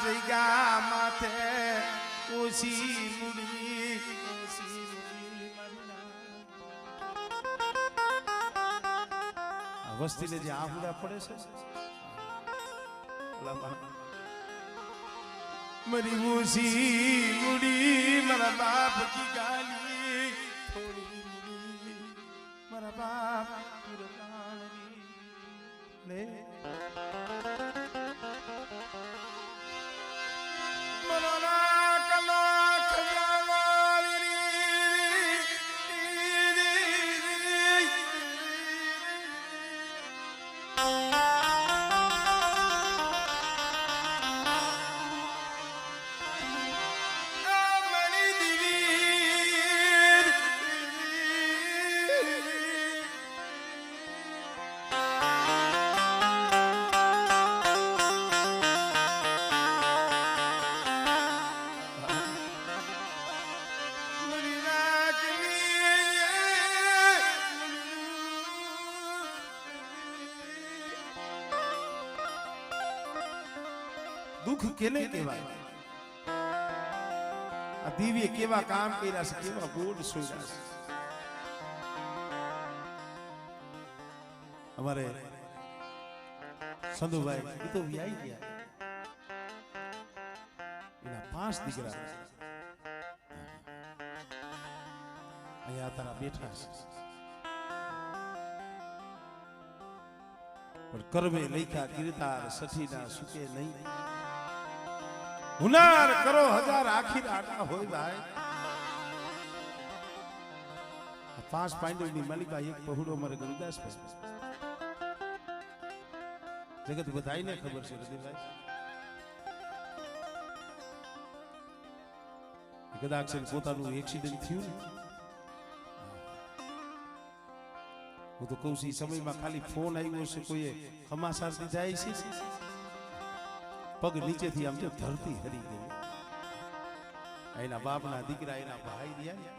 જગ્યા માથે ઓછી મૂડી વસ્તીને જે આહુડા પડે છે મારી ઓછી મૂડી મારા બાપ કી ગાલી થોડી મૂડી મારા બાપ લે મનોના કલા દુઃખ કેને કહેવાય આ દિવ્ય કેવા કામ કર્યા છે કેવા ગોળ સોયા છે અમારે સંધુભાઈ એ તો વ્યાઈ ગયા એના 5 દીકરા અહીંયા તારા બેઠા છે પણ કર્મે લખ્યા કીર્તાર સઠીના સુકે નહીં હુનાર કરો 1000 આખી આટા હોય ભાઈ 5 પાંડવની માલિકા એક પહોળો મારે ગુરુદાસ જગત બધાઈને ખબર છે રતિભાઈ કદાચ પોતાનું એક્સિડન્ટ થયું હું તો કહું છું સમયમાં ખાલી ફોન આવ્યો છે કોઈએ ખમાસારથી જાય છે પગ નીચેથી આમ તો ધરતી હરી ગઈ એના બાપના દીકરા એના ભાઈ રહ્યા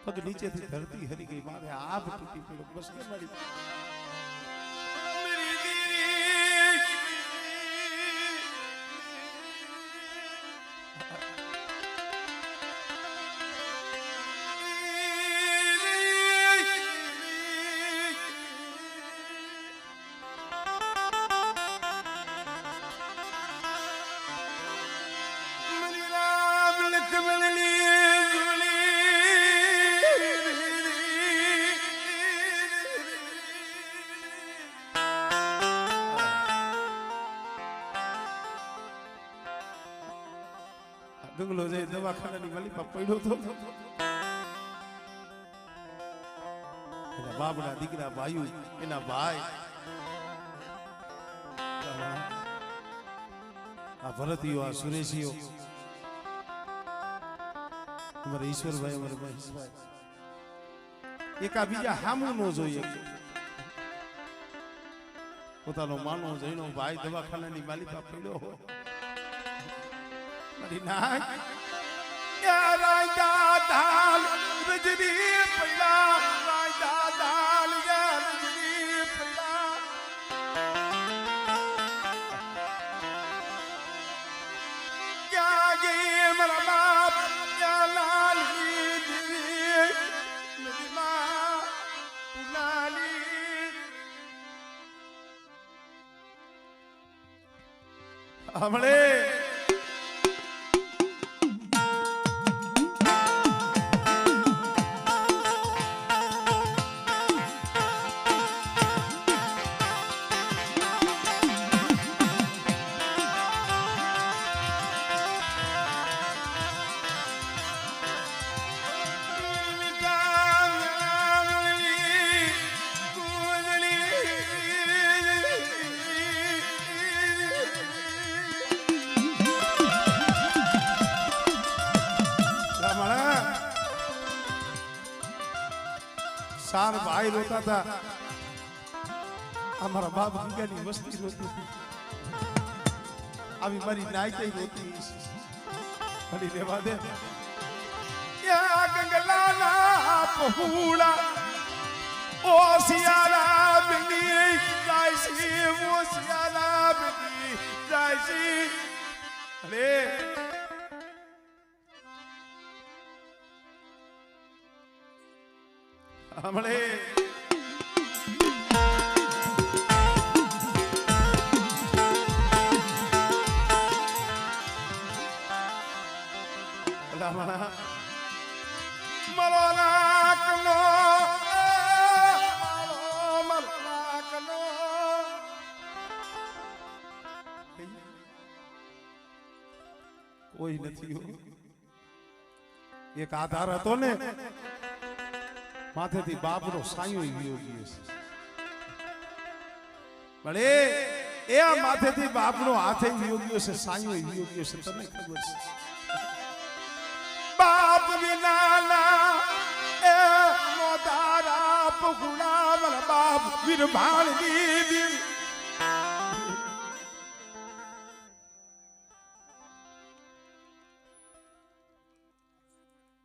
પગ નીચેથી ધરતી હરી ગઈ મારે આભ તૂટી પડ્યો બસ કે મારી ગંગલો જઈ દવાખાનાની માલિકા પડ્યો તો એના બાપના દીકરા ભાઈઓ એના ભાઈ આ ભરતીઓ આ સુરેશીઓ અમારા ઈશ્વરભાઈ અમારા મહેશભાઈ એકા બીજા હામું ન જોઈએ પોતાનો માનો જઈનો ભાઈ દવાખાનાની માલિકા પડ્યો હોય મારી નાક રાજા દાલ રજની પૈડા રાજા દાલ રજની પૈડા ક્યાં ગઈ મારા બાપ ક્યાં લાલી દેવી નદીમાં ઉનાલી હમણે सार भाई रोता था हमारा बाप की वस्ती रोती थी अभी मरी नाई के रोती खड़ी रेवा दे या गंगला ना पहुड़ा ओ सियारा बिनी काइसी वो सियारा बिनी જાય છે અરે હમણે મારો નાકનો કોઈ નથી એક આધાર હતો ને માથેથી બાપનો સાયો વિયો ગયો છે પણ એ માથેથી બાપનો હાથે વિયો ગયો છે સાયો વિયો ગયો છે તમને ખબર છે બાપ વિનાના એ મોદારા પગુણા મારા બાપ વિરભાણ દીદી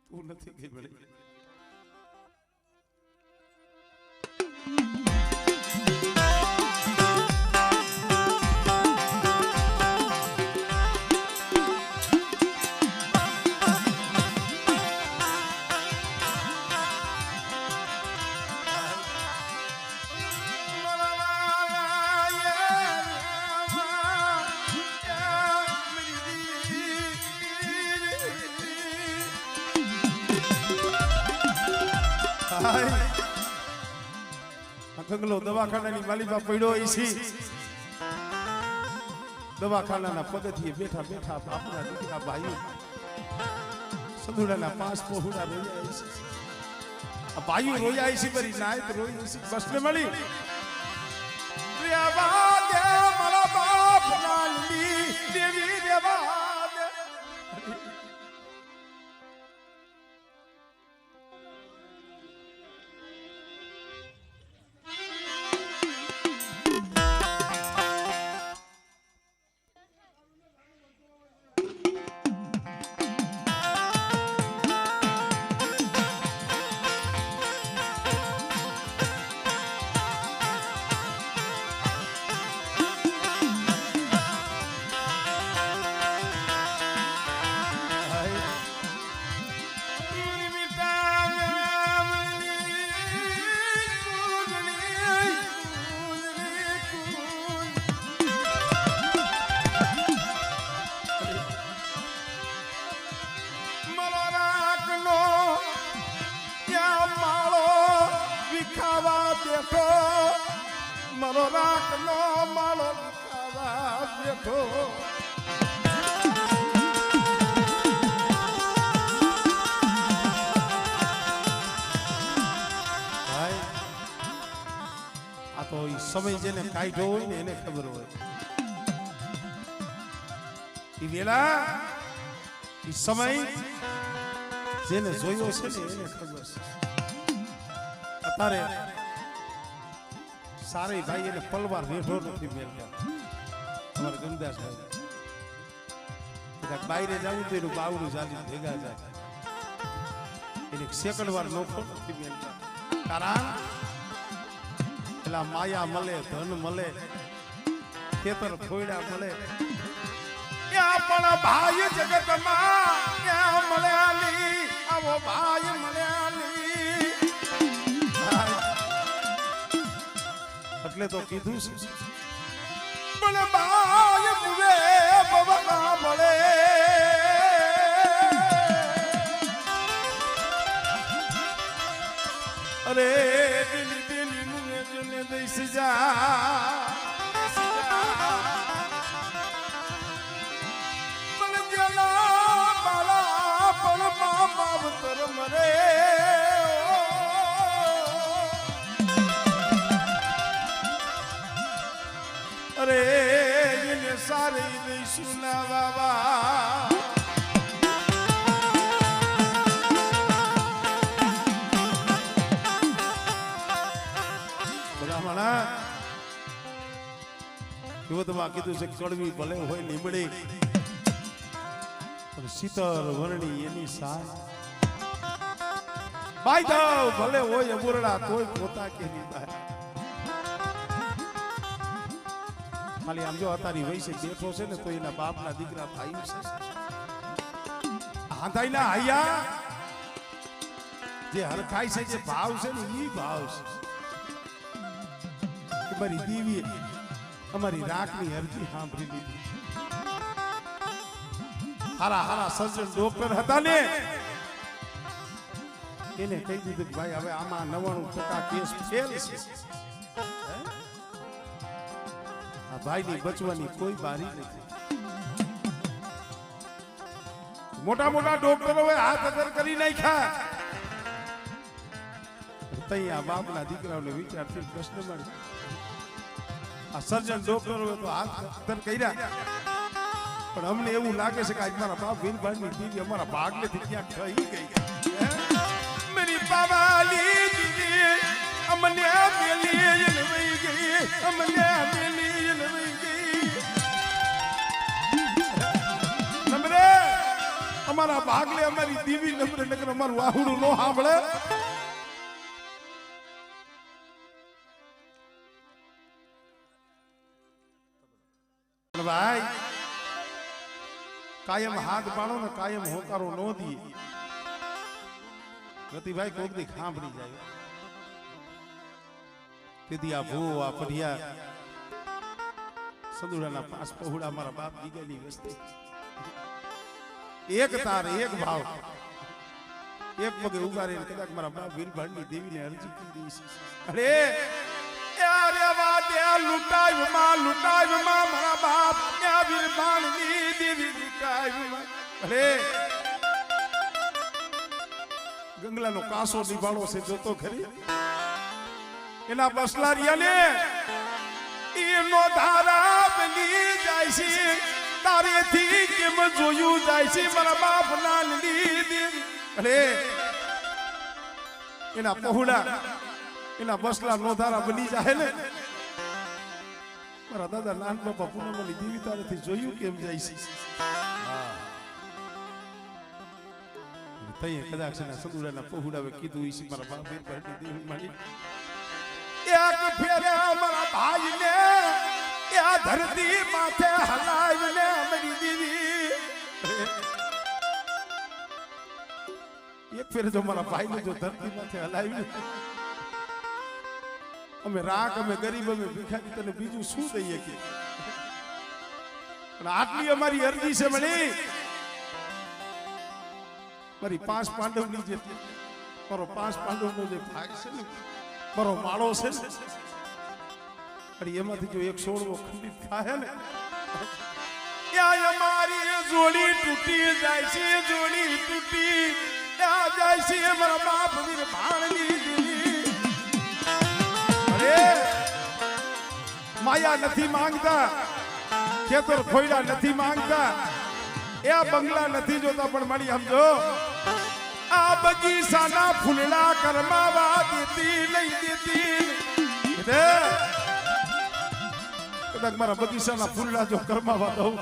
તું નથી ગઈ ભલે કંગલો દવાખાનાની માલિકા પડ્યો છે દવાખાનાના પગથિયે બેઠા બેઠા બાપના દીકરા ભાઈઓ સંધુડાના 5 પહોળા રોયા છે આ ભાઈઓ રોયા છે બરી નાયત રોઈ છે બસને મળી રેવા દે મારા બાપ નાની દેવી રેવા દે મારો રાખનો માળો ખાવા બેઠો ભાઈ આ તો ઈ સમય જેને કાઢ્યો હોય ને એને ખબર હોય ઈ વેલા ઈ સમય જેને જોયો છે ને એને ખબર છે અત્યારે सारे भाई ने पलवार वेठो नहीं मेलता हमारे गंदास भाई बाहर जाऊं तो बावड़ू जाली भेगा जाए सेकंड वार नोखो नहीं मेलता कारण पेला माया मले धन मले खेतर फोड़ा मले भाई जगत में मलयाली आवो भाई मलयाली એટલે તો કીધું છે પણ બાય મુવે બવના મળે અરે દિલી દિલી મુને જને દઈસ જા મન જલા બાલા પણ માવતર મરે અરે એને સારી દઈશું ના બાબા બ્રાહ્મણા યુવતમાં કીધું છે કડવી ભલે હોય લીમડી પણ શીતળ વર્ણી એની સાય બાઈ દાવ ભલે હોય અબુરડા તોય પોતા કે ની બાય ખાલી આમ જો અતારી વયસે બેઠો છે ને તો એના બાપના દીકરા ભાઈ છે આંધાઈના આયા જે હરખાય છે જે ભાવ છે ને ઈ ભાવ છે મારી દેવીએ અમારી રાખની અરજી સાંભળી લીધી હારા હારા સર્જન ડોક્ટર હતા ને એને કહી દીધું કે ભાઈ હવે આમાં 99% કેસ ફેલ છે આ ભાઈની બચવાની કોઈ બારી નથી મોટા મોટા ડોક્ટરોએ હાથ અગર કરી નાખ્યા તૈયા બાપના દીકરાઓને વિચારથી પ્રશ્ન મળ્યો આ સર્જન ડોક્ટરોએ તો હાથ અગર કર્યા પણ અમને એવું લાગે છે કે આજ મારા બાપ વીરભાઈની દીદી અમારા ભાગલેથી ક્યાંક થઈ ગઈ मेरी बाबाली दीदी अमने मेली लवई गई अमने मेली लवई गई नमरे हमारा भागले हमारी दीवी नमरे नगर हमाરું વાહુડું નો સાંભળે ભાઈ કાયમ હાથ પાડો ને કાયમ હોકારો નો દીએ રતિભાઈ કોક દી ખાંભળી જાય તેથી આ ભૂ આ પઢિયા સંદુડાના પાસ પહોળા મારા બાપ દીગેલી વસ્તી એક તાર એક ભાવ એક પગે ઉગારે કદાચ મારા બાપ વીરભાઈની દેવીને અરજી કરી દીધી અરે અરે વાદે લૂંટાયું માં મારા બાપ ત્યાં વીરભાઈની દેવી લૂંટાયું અરે ગંગલાનો કાસો નિભાળો છે જોતો ખરી એના બસલારિયાને એનો ધારા બની જાય છે તારેથી કેમ જોયું જાય છે મારા બાપ લાલની દેવી અરે એના પહોળા એના બસલા નો ધારા બની જાય ને મારા દાદા નાન બાપા પૂનમની દેવી તારેથી જોયું કેમ જાય છે કદાચ સંદુડાના પહોળાવે કીધું ઈસી મારા બાપ વીરભાઈની દેવી મારી એક ફેરે મારા ભાઈને આ ધરતી માથે હલાવીને અમારી દેવી એક ફેરે જો મારા ભાઈને જો ધરતી માથે હલાવીને અમે રાખ અમે ગરીબ અમે ભિખારી તને બીજું શું દઈએ કે આટલી અમારી અરજી છે મળી મારી 5 પાંડવની જે મારો 5 પાંડવનો જે ભાગ છે ને મારો માળો છે ને અરે એમાંથી જો 116વો ખંડિત થાય ને ત્યાં અમારી જોડી તૂટી જાય છે જોડી તૂટી ત્યાં જાય છે મારા બાપ વીર ભાણની દેવી અરે માયા નથી માંગતા ખેતર ખોયડા નથી માંગતા એ બંગલા નથી જોતા પણ મારી સમજો આ બગીચાના ફૂલડા કરમાવા દેતી નહીં દેતી કદાચ મારા બગીચાના ફૂલડા જો કરમાવા દઉં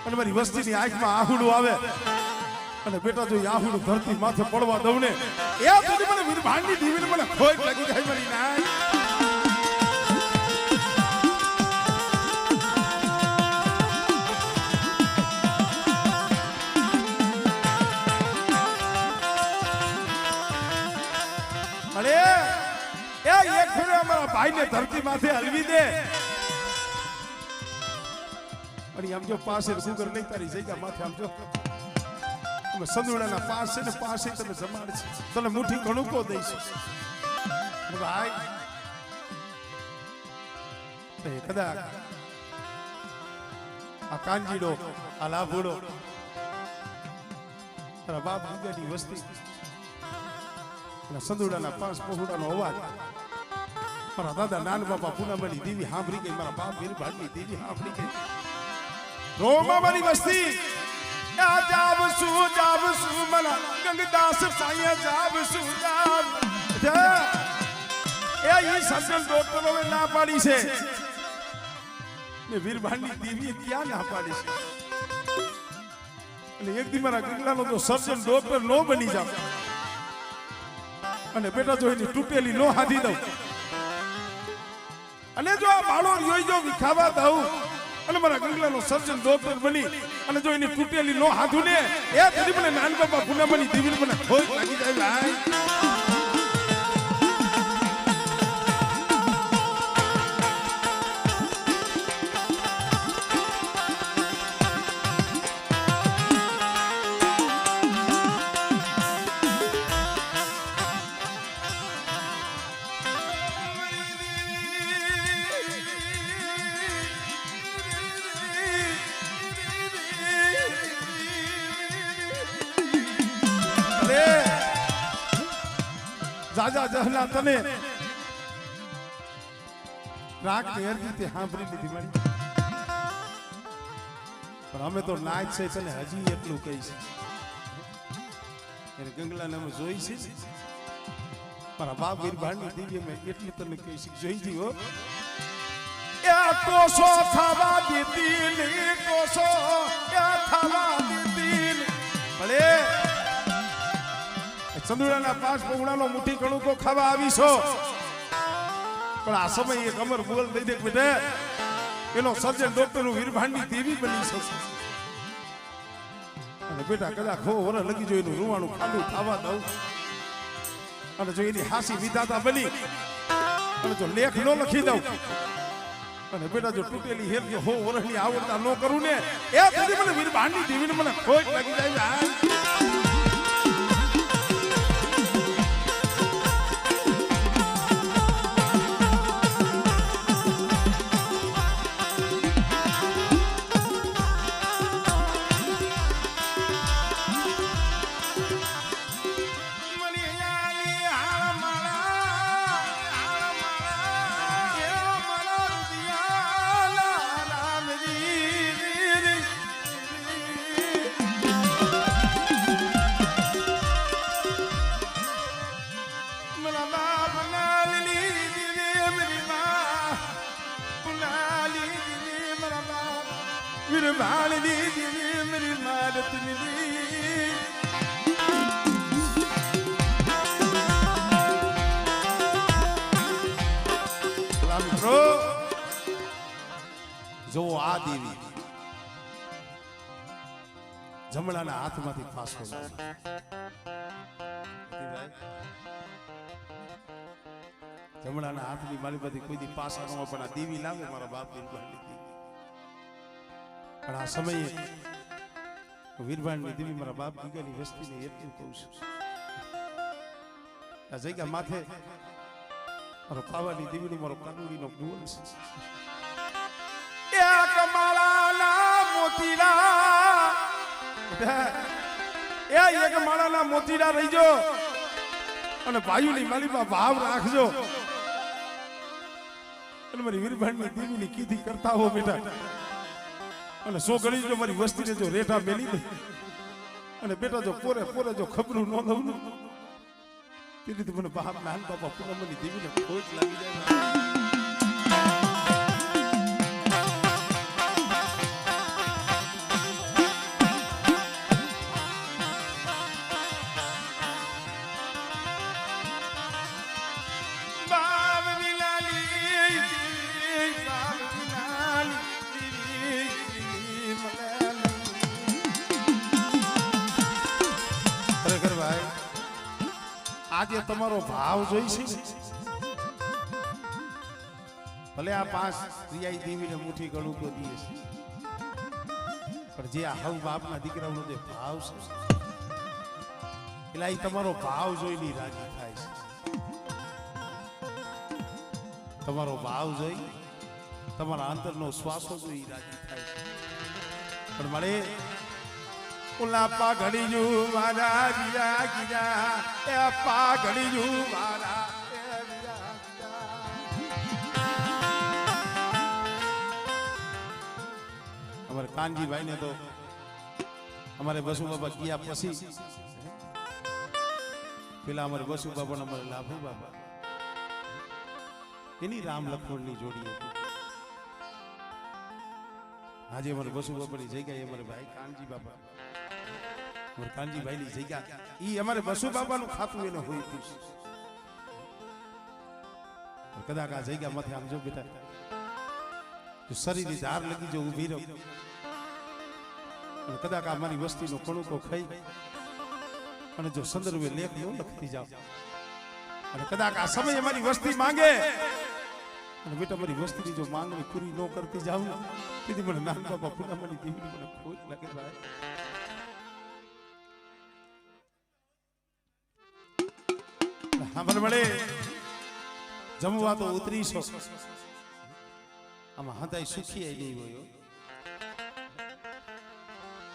અને મારી વસ્તીની આંખમાં આહુડું આવે અને બેટા જો આહુડું ધરતી માથે પડવા દઉં ને એ સુધી મને વીરભાઈની દેવીને મને ખોટ લાગી જાય મારી ના એક ફેરે અમારા ભાઈને ધરતી માથે હલવી દે અને આમ જો પાસે સુગર નહીં તારી જગ્યા માથે આમ જો અમે સંદુડાના પાસ છે ને પાસે તમે જમાડ છે તને મુઠ્ઠી કણુકો દઈશું ભાઈ કદાચ આ કાંજીડો આ લાભુડો તારા બાપ દીકરાની વસ્તી સંદુડાના 5 પહોળાનો અવાજ મારા દાદા નાન બાપા પૂનમની દેવી સાંભળી ગઈ મારા બાપ વીરભાઈની દેવી સાંભળી ગઈ રોમા મારી વસ્તી આ જાવ શું મલા ગંગદાસ સાયા જાવ શું એ ઈ સજ્જન ડોક્ટરોએ ના પાડી છે ને વીરભાઈની દેવીએ ક્યાં ના પાડી છે અને એક દી મારા ગંગલાનો તો સર્જન ડોક્ટર નો બની જાવ અને બેટા જો એની તૂટેલી નો હાથી દઉં અને જો આ બાળો યોઈ જો વિખાવા દઉં અને મારા ગંગલાનો સર્જન ડોક્ટર બની અને જો એની તૂટેલી નો હાથું ને એ તરી મને નાન બાપા પૂનમની દેવી મને ખોટ લાગી જાય ભાઈ જાજા જહના તને રાગ તેરથી તે સાંભળી લીધી મારી પણ અમે તો નાચ છે તને હજી એટલું કહીશ એને ગંગલાને અમે જોઈ છે મારા બાપ વીરભાણની દિવ્ય મેં એટલું તને કહીશ જોઈ જી હો એ કોસો થવા દીધી ને કોસો એ થવા દીધી ભલે ચંદુડાના પાંચ પગડાનો મુઠ્ઠી કણુકો ખાવા આવીશો પણ આ સમય એક અમર બોલ દઈ દે બેટે એનો સર્જન ડોક્ટર વીરભાણની દેવી બની છે અને બેટા કદાચ ખો વર લગી જો એનું રૂવાણું ખાડું ખાવા દઉં અને જો એની હાસી વિધાતા બની અને જો લેખ ન લખી દઉં અને બેટા જો તૂટેલી હેર જો હો વરહની આવડતા ન કરું ને એ કદી મને વીરભાણની દેવીને મને ખોટ લાગી જાય જો આ દેવી જમણાના હાથમાંથી ફાંસો જમણાના હાથની માલિકમાંથી કોઈ દી પાસા ન પણ આ દેવી લાવે મારા બાપ વીરભાણની દેવી પણ આ સમયે વીરભાણની દેવી મારા બાપ દીગાની વસ્તીને એટલું કહું છું આ જગ્યા માથે મારો પાવાની દેવીનો મારો કાનુડીનો બોલ છે એક માળાના મોતીડા રહીજો અને ભાઈઓની માલીમાં ભાવ રાખજો અને મારી વીરભાણની દેવીની કીધી કરતા હો બેટા અને સો ગણી જો મારી વસ્તીને જો રેઠા મેલી દે અને બેટા જો પોરે પોરે જો ખબરું ન લઉં તેથી મને બાપ નાન બાપા પૂનમની દેવીને ખોટ લાગી જાય આજે તમારો ભાવ જોઈ છે ભલે આ પાંચ રિયાઈ દેવીને મુઠ્ઠી ગળું તો દઈએ છે પણ જે આ હવ બાપના દીકરાઓનો જે ભાવ છે એટલે એ તમારો ભાવ જોઈને રાજી થાય છે તમારો ભાવ જોઈ તમારા અંતરનો શ્વાસો જોઈ રાજી થાય છે પણ મળે ઉલા પાઘડી જુ મારા ગીરા ગીરા એ પાઘડી જુ મારા અમારે કાનજીભાઈ ને તો અમારે બસુ બાબા ગયા પછી પેલા અમારે બસુ બાબા અમારે લાભુ બાબા એની રામ લક્ષ્મણની જોડી હતી આજે અમારે બસુ બાબાની જગ્યાએ અમારે ભાઈ કાનજી બાબા કાનજીભાઈ ની જગ્યા ઈ અમારે બસુ બાબા નું ખાતું એને હોય કદાચ આ જગ્યા માથે આમ જો બેટા જો શરીરની ધાર લગી જો ઊભી રહો અને કદાચ આ મારી વસ્તીનો કણુકો ખાઈ અને જો સંદર્ભે લેખ ન લખતી જાવ અને કદાચ આ સમયે મારી વસ્તી માંગે અને બેટા મારી વસ્તીની જો માંગણી પૂરી ન કરતી જાવ ને તેથી મને નાન બાપા પૂનામાની દેવીની મને ખોટ લાગે ભાઈ. હા મને મળે જમવા તો ઉતરીશો આમાં હતાય સુખી નહીં હોય.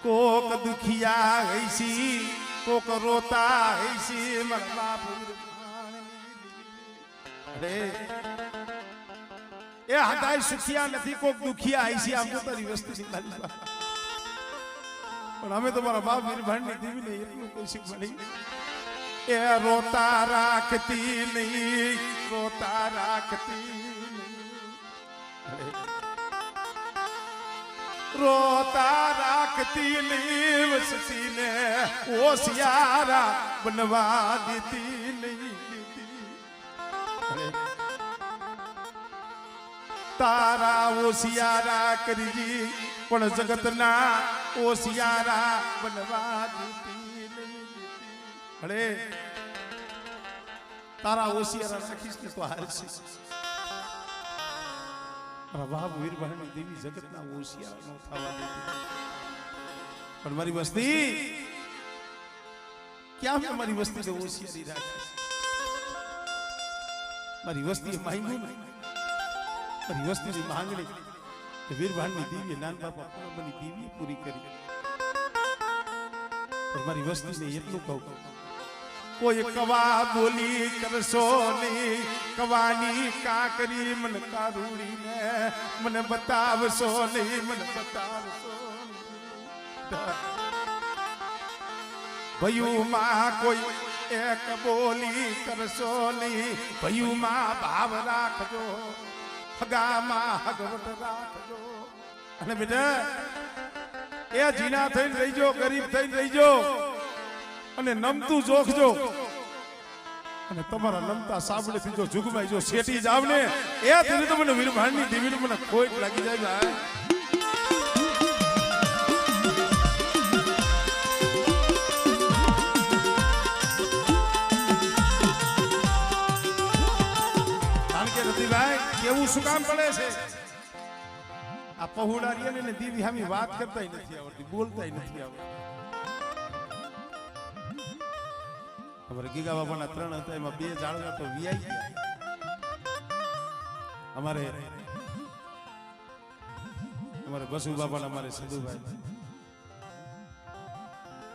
કોક દુખિયા હૈસી કોક રોતા હૈસી મારા બાપ અરે એ હતાય સુખિયા નથી કોક દુખિયા હૈસી આમ તો તારી વસ્તી પણ અમે તો મારા બાપ નિર્ભાણની દેવી ને એટલું કોઈ શીખવા એ રોતા રાખતી નહીં રોતા રાખતી રોતા રાખતી નહીં વસતી ને હોશિયારા બનવા દેતી નહીં તારા હોશિયારા કરજી પણ જગતના હોશિયારા બનવા દેતી નહીં. અરે તારા હોશિયારા રાખીશ ને તો હારશે. બાપ વીરભાઈ દેવી જગતના હોશિયાર નો થવા દેતી પણ મારી વસ્તી ક્યાં મેં મારી વસ્તીને હોશિયારી રાખી. મારી વસ્તી માંગ્યું ને મારી વસ્તીની માંગણી વીરભાઈ દેવી નાન બાપા પૂનમની દેવી પૂરી કરી. પણ મારી વસ્તીને એટલું કહું કોઈ કવા બોલી કરશો નહીં કવાની કાકરી મને કારુડી ને મને બતાવશો નહીં મને બતાવશો ભયુમાં કોઈ એક બોલી કરશો નહીં ભયુમાં ભાવ રાખજો હગામાં હગવટ રાખજો. અને બેટા એ જીના થઈને રહીજો ગરીબ થઈને રહીજો અને નમતું જોખજો અને તમારા નમતા સાંભળેથી જો જુગમાઈ જો શેટી જાવ ને એ ધીરે તો મને વીરભાણની દેવીને મને ખોટ લાગી જાય ભાઈ. કારણ કે રતિભાઈ કેવું શું કામ પડે છે આ પહોળારી ને દેવી હામી વાત કરતા નથી આવડતી બોલતા નથી આવડતી. અમારે ગીગા બાપાના 3 હતા એમાં 2 જાળવા તો વિયાઈ ગયા. અમારે બસુ બાપાના અમારે સિદ્ધુભાઈ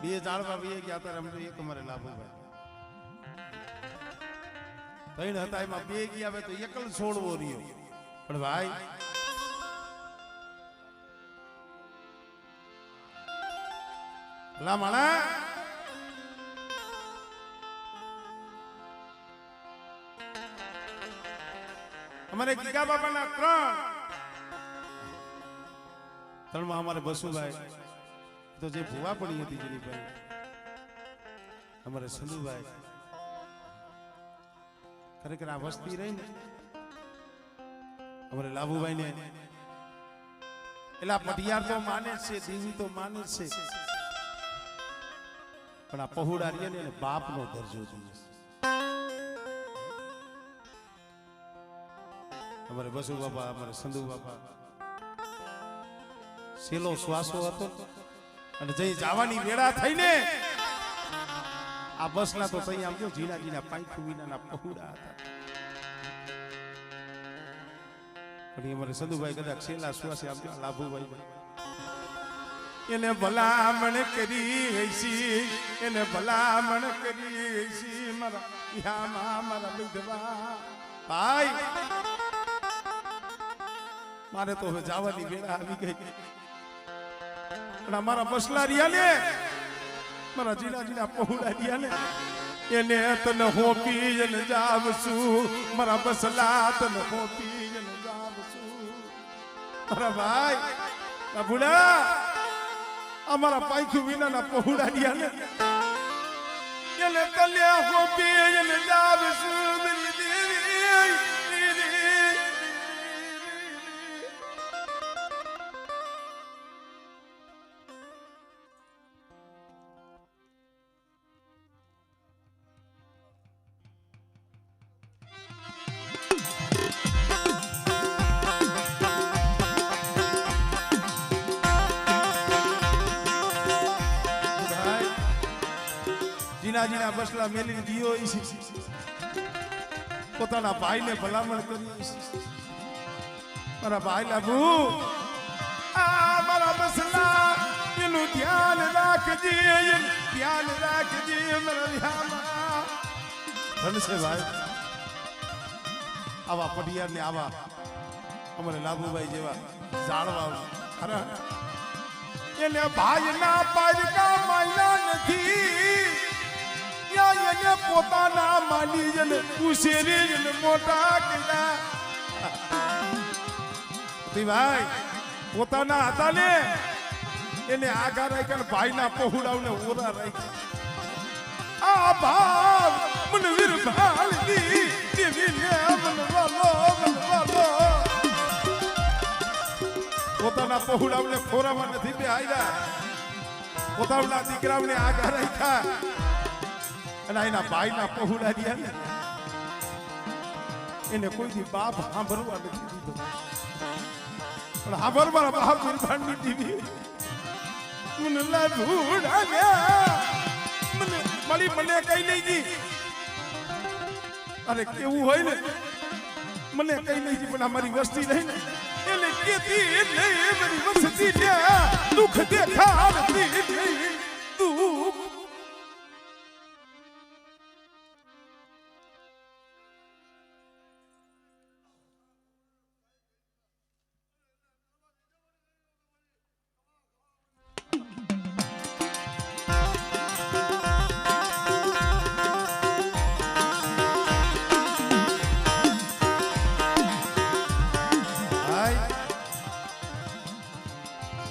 2 જાળવા વિયાઈ ગયા હતા. અમને એક અમારે લાભુભાઈ 3 હતા એમાં 2 ગયા હવે તો એકલ છોડવો રહ્યો. પણ ભાઈ લામાણા અમારે ગીગા બાપાના 3 માં અમારે બસુભાઈ તો જે ભુવા પડી હતી જેની ભાઈ અમારે સંધુભાઈ ખરેખર આ વસ્તી રહી ને અમારે લાભુભાઈ ને એલા પટિયાર તો માને છે દેવી તો માને છે પણ આ પહોળારી ને બાપનો દરજ્જો જોઈએ. અમારે બસુ બાપા અમારે સંધુ બાપા સેલો શ્વાસો હતો અને જઈ જવાની વેળા થઈને આ બસના તો તઈ આમ જો જીના જીના પાંખું વિનાના પહોળા હતા. અને અમારે સંધુભાઈ કદાચ સેલા શ્વાસે આમ જો લાભુભાઈ એને ભલામણ કરી હૈસી એને ભલામણ કરી હૈસી મારા યામા મારા વિધવા ભાઈ મારે તો હવે જવાની વેળા આવી ગઈ. પણ મારા બસલારિયા ને મારા જીના જીના પહોળારિયા ને એને તને હોપી એને જાવશું મારા બસલા તને હોપી એને જાવશું. મારા ભાઈ ભૂડા અમારા પાંખું વિનાના પહોળારિયા ને એને તને હોપી એને જાવશું દેવી ઝીણા બસલા મેલી દિયો છે પોતાના ભાઈને ભલામણ કરી મારા ભાઈ લાભુ આ મારા બસલા એનું ધ્યાન રાખજે મારા વિહામાં ધનસે ભાઈ આવા પડિયાર ને આવા અમારે લાભુભાઈ જેવા જાળવા એને ભાઈના પારકા માયલા નથી એને પોતાના માની જને ઉછેરી જને મોટા કર્યા ભાઈ પોતાના હતા ને એને આગા રાખ્યા ભાઈના પહોળાવને ઓરા રાખ્યા આ ભાવ મને વીર ભાલતી દેવી ને મન વાલો પોતાના પહોળાવને ખોરામાં નથી બે આયરા પોતાના દીકરાઓને આગા રાખ્યા અને એના ભાઈના પહોળા રહ્યા ને એને કોઈથી બાપ સાંભળવા નથી દીધો પણ સાંભળ મારા બાપ બિરભાનની દીવી મને લાભુડા મને મળી મને કઈ નહીં જી અરે કેવું હોય ને મને કઈ નહીં જી પણ અમારી વસ્તી રહી ને એને કેતી નહીં મારી વસ્તી દુઃખ દેખાડતી નહીં દુઃખ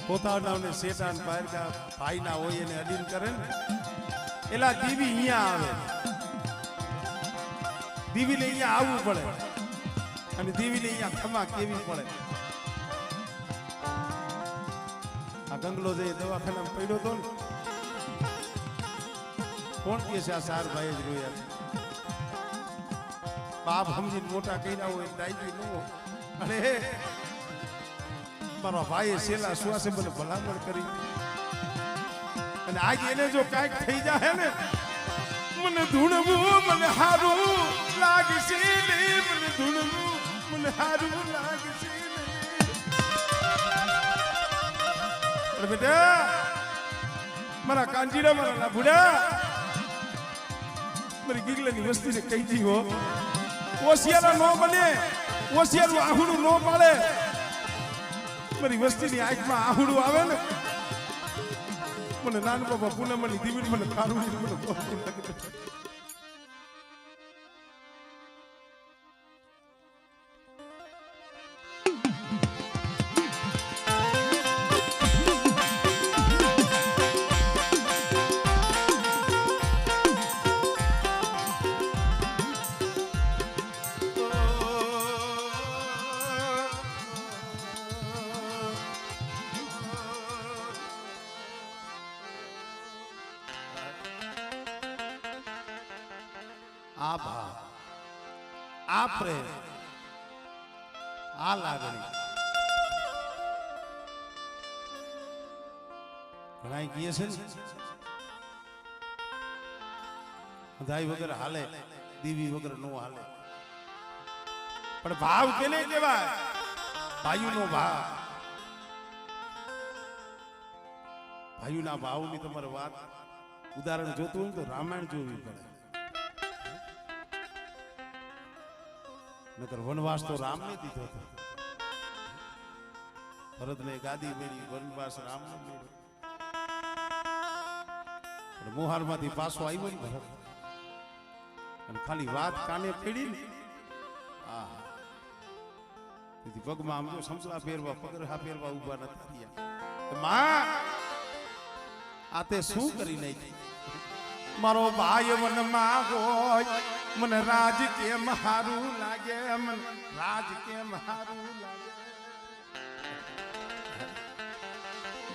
પોતાના શેતાન પારકા ભાઈના હોય એને અડીન કરે ને એલા દીવી અહીંયા આવે દીવીને અહીંયા આવવું પડે અને દીવીને અહીંયા ખમા કેવી પડે આ ગંગલો જે દવાખાનામાં પડ્યો હતો ને કોણ કે છે આ સાર ભાઈ જ રોયા બાપ સમજીને મોટા કર્યા હોય ડાયજી ન હોય અરે મારો ભાઈએ સેલા સુવાસે મને ભલામણ કરી અને આજે એને જો કાંઈક થઈ જાય ને મને ધૂણવું મને હારું લાગશે નહીં મને ધૂણવું મને હારું લાગશે નહીં બેટા મારા કાંજીરા મારા લાભુડા મારી ગીગલાની વસ્તીને કહી દી હો ઓશિયારા નો બને ઓશિયારું આહુડું નો પાડે મારી વસ્તીની આંખમાં આહુડું આવે ને મને નાનું બાબા પૂનમની દીવી મને ખારું મને બહુ લાગે આ ભાવ આ પ્રેમ આ લાગણી ઘણા કીએ છે ને બધાઈ વગર હાલે દીવી વગર નો હાલે પણ ભાવ કેને કહેવાય ભાઈનો ભાવ ભાઈના ભાવની તમારે વાત ઉદાહરણ જોતું હોય તો રામાયણ જોવી પડે નકર વનવાસ તો રામ ને દીધો હતો ભરત ને ગાદી મેળી વનવાસ રામ ને મેળ્યો પણ મોહાર માંથી પાછો આવ્યો ને ભરત અને ખાલી વાત કાને પડી ને તેથી પગમાં આમ તો સમસલા પહેરવા પગરખા પહેરવા ઉભા નથી થયા માં આ તે શું કરી નાખી મારો ભાઈ વનમાં હોય મને રાજ કેમ હારું લાગે મને રાજ કેમ હારું લાગે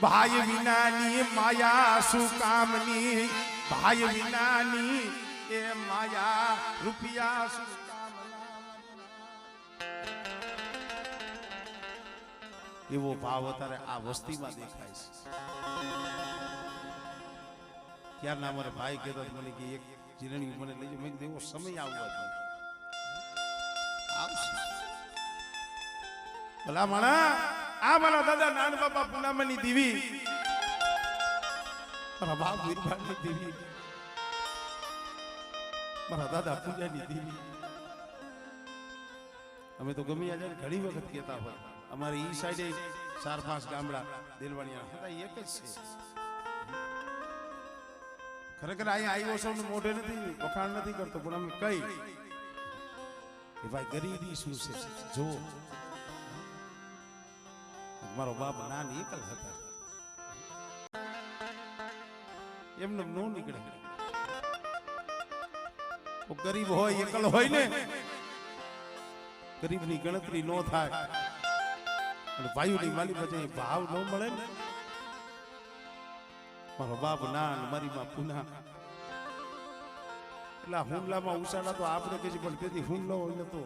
ભાઈ વિનાની માયા શું કામની ભાઈ વિનાની એ માયા રૂપિયા શું કામના એવો ભાવ અત્યારે આ વસ્તીમાં દેખાય છે ક્યારના અમારા ભાઈ કહેતા હતા મને કે એક જીરણી મને લઈ જાઓ. મેં કીધું એવો સમય આવવા જોઈએ. આવશે ભલા માણા. આ મારા દાદા નાન બાપા પૂનામાની દેવી, મારા બાપ વીરભાની દેવી, મારા દાદા પૂજાની દેવી. અમે તો ગમે ત્યારે ઘણી વખત કહેતા હોય અમારે ઈ સાઈડે 4-5 ગામડા દેલવાણીયા હતા, એક જ છે. ખરેખર અહીંયા આવ્યો છો ને મોઢે નથી વખાણ નથી કરતો, પણ અમે કઈ કે ભાઈ ગરીબી શું છે જો. મારો બાપ નાની એકલ હતા, એમને નો નીકળે. ગરીબ હોય એકલ હોય ને ગરીબની ગણતરી નો થાય અને ભાઈઓની માલી પછી ભાવ ન મળે ને. મારો બાપ નાન મારી માં પુના એટલા હુંડલામાં ઉસાડા તો આપણે કે પણ તેથી હુંડલો હોય તો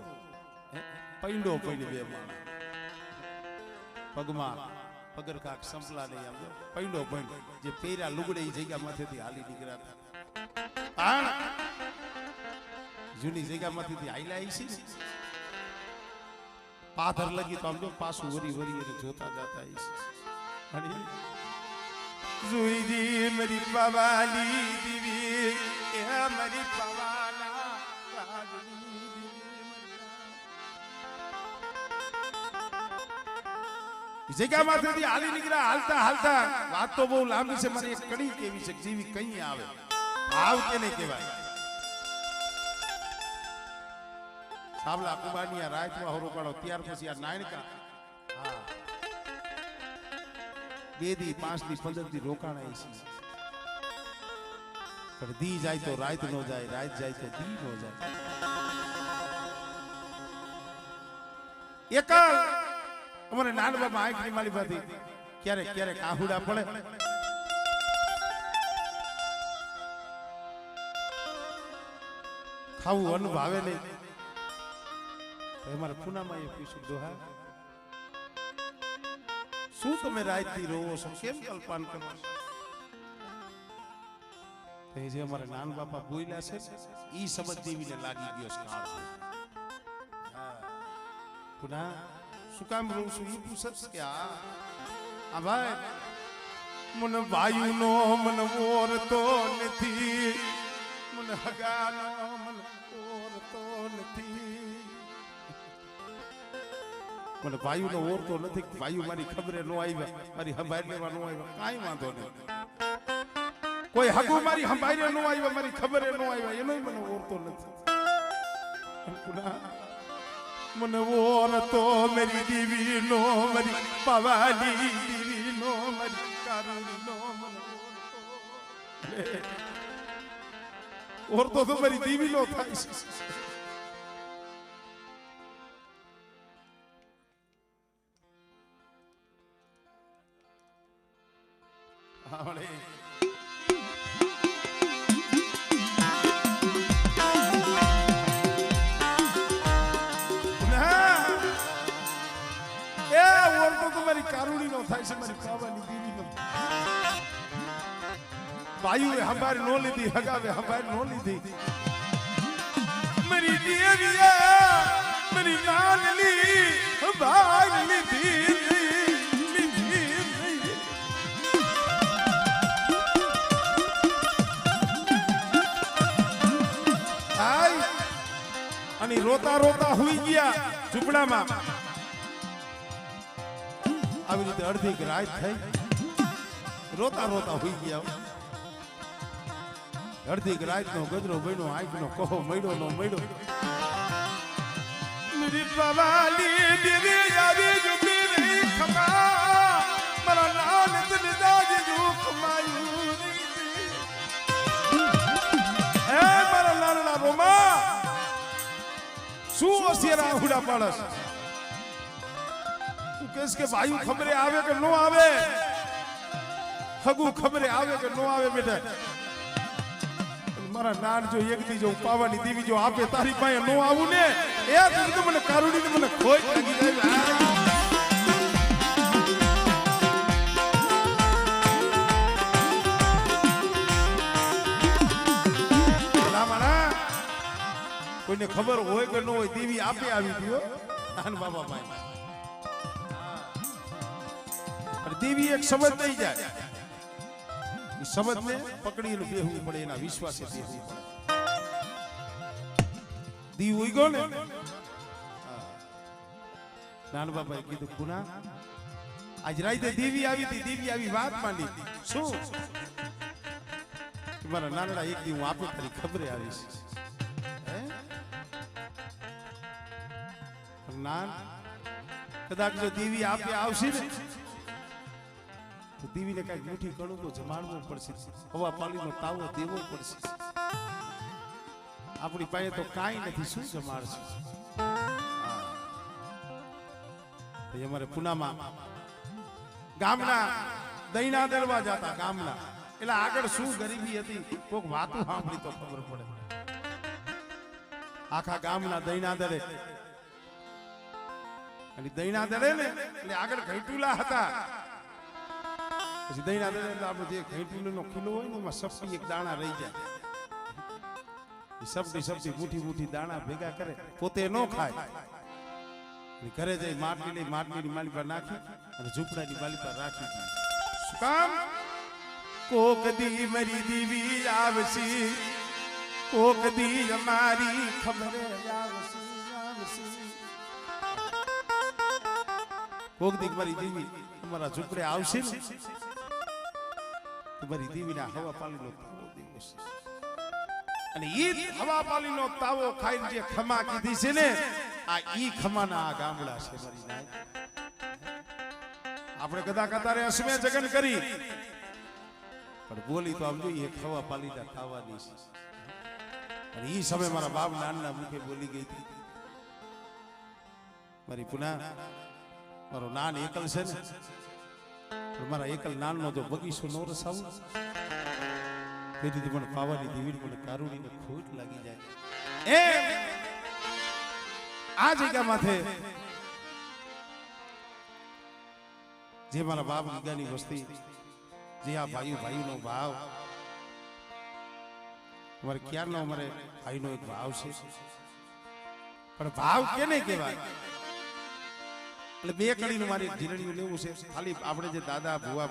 પૈંડો પડી બે માણસ પગમાં પગરખાક સંપલા નહીં આમ પૈંડો પૈંડ જે પેરા લુગડે એ જગ્યા માંથી હાલી નીકળ્યા જૂની જગ્યા માંથી હાઈલા આવી છે પાથર લગી તો આમ જો પાછું વરી વરી એને જોતા જતા છે. जुईजी मेरी पवाली दीवी ए मेरी पवाला राजनी दीवी जगह माथेથી હાલી નીકળ્યા. હાલતા હાલતા વાત તો બહુ લાંબી છે, મારી એક કડી કેવી છે જેવી કઈ આવે ભાવ કેને કહેવાય. સાબલા કુબાનિયા રાતમાં હોરો પાડો ત્યાર પછી આ નાયણકા 2 દી 5 દી 15 દી રોકાણા છે. પણ દી જાય તો રાત નો જાય, રાત જાય તો દી નો જાય. એકલ અમારે નાન બાબા આંખની માલી બાથી ક્યારેક ક્યારેક આહુડા પડે. ખાવું અન્ન ભાવે નહીં. અમારે પુનામાં એ પૂછ્યું દોહા શું તમે રાતથી રોવો છો, કેમ કલ્પાન કરો છો? જે અમારા નાન બાપા બોલ્યા છે ઈ સમજ દેવીને લાગી ગયો છે. પુના શું કામ રોઉં છું ઈ પૂછત કે આ ભાઈ મને વાયુનો મને ઓરતો નથી, મને હગાનો મને ઓરતો નથી, મને ભાઈઓ નો ઓરતો નથી. ભાઈઓ મારી ખબરે નો આવ્યા, મારી સંભાળ લેવા નો આવ્યા, કાંઈ વાંધો નહીં. કોઈ હગુ મારી સંભાળે નો આવ્યા, મારી ખબરે નો આવ્યા, એનો મને ઓરતો નથી. મને ઓરતો મેરી દીવી નો, મારી પવાલી દીવી નો, મારી કારુણી નો મને ઓરતો તો મારી દીવી નો થાય છે. ભાઈઓએ હંભાર નો લીધી, હગાવે હંભાર નો લીધી. મારી દેવીએ મારી નાનલી હંભાર લીધી. અને રોતા રોતા હુઈ ગયા ઝૂંપડામાં. આવી રીતે અડધી રાત થઈ, રોતા રોતા હુઈ ગયા. અડધી રાત નો ગજરો બન્યો, આંખ નો કહો મળ્યો નો મળ્યો. મેરી પવાલી દેવી આવી જુદી રહી ખમા, મારા નાન દિલ દાજ જો ખમાયું. હે મારા નાના રોમા શું ઓસિયરા હુડા પાડસ? તું કહેશ કે ભાઈ ખબરે આવે કે નો આવે, હગુ ખબરે આવે કે નો આવે. બેટા મારા નાન જો એક દી જો પાવાની દેવી જો આપે તારી પાસે નો આવું ને એ તો મને કારુણી મને ખોટ લાગી જાય. આપે આવી ગયો નાન બાબા ભાઈ અને દેવી એક શબ્દ દઈ જાય એ શબ્દને પકડીને બેહવું પડે એના વિશ્વાસે બેહવું પડે દીવ ઉઈ ને નાન બાબાએ કીધું કુના આજ રાતે દેવી આવી હતી દેવી આવી વાત માંડી શું મારા નાનડા એક દી હું આપે તારી ખબરે આવીશ નાન કદાચ જો દેવી આપે આવશે ને તો દેવીને કઈક મુઠ્ઠી કણું તો જમાડવું પડશે હવા પાણીનો તાવો દેવો પડશે આપણી પાસે તો કાંઈ નથી શું જમાડશે અમારે પુનામાં ગામના દૈના દરવા જતા ગામના એટલે આગળ શું ગરીબી હતી કોઈક વાતું સાંભળી તો ખબર પડે આખા ગામના દૈના દરે અને દૈના દરે ને એટલે આગળ ઘેટુલા હતા પછી દૈના દરે એટલે આપણે જે ઘેટુલાનો ખીલો હોય ને એમાં સપટી એક દાણા રહી જાય એ સપટી મુઠ્ઠી દાણા ભેગા કરે પોતે ન ખાય ઘરે જઈ માટલી માલી પર નાખી અને ઝૂંપડાની બાલી પર રાખી શું કામ કોક દી મરી દીવી આવશે કોક દી અમારી ખબર આવશે કોક દી મારી દેવી અમારા ઝૂંપડે આવશે ને તો મારી દેવીના હવા પાલીનો તાવો દેવો છે અને ઈ હવા પાલીનો તાવો ખાઈને જે ખમા કીધી છે ને આ ઈ ખમાના આ ગામડા છે મારી નાય આપણે કદા કતારે અસમે જગન કરી પણ બોલી તો આમ જોઈએ ખવા પાલીના ખાવાની છે અને ઈ સમય મારા બાપ નાનના મુખે બોલી ગઈ હતી મારી પુના મારો નાન એકલ છે ને પણ મારા એકલ નાનનો જો બગીચો નો રસાવું તેથી મને પાવાની દેવી મને કારુણીને ખોટ લાગી જાય આ જગ્યા માથે જે મારા બાપ ગીગાની વસ્તી જે આ ભાઈનો ભાવ અમારે ક્યારનો અમારે ભાઈનો એક ભાવ છે પણ ભાવ કેને કહેવાય એટલે બે કડીનું મારી જીરણીયું લેવું છે ખાલી આપણે જે દાદા ભુવા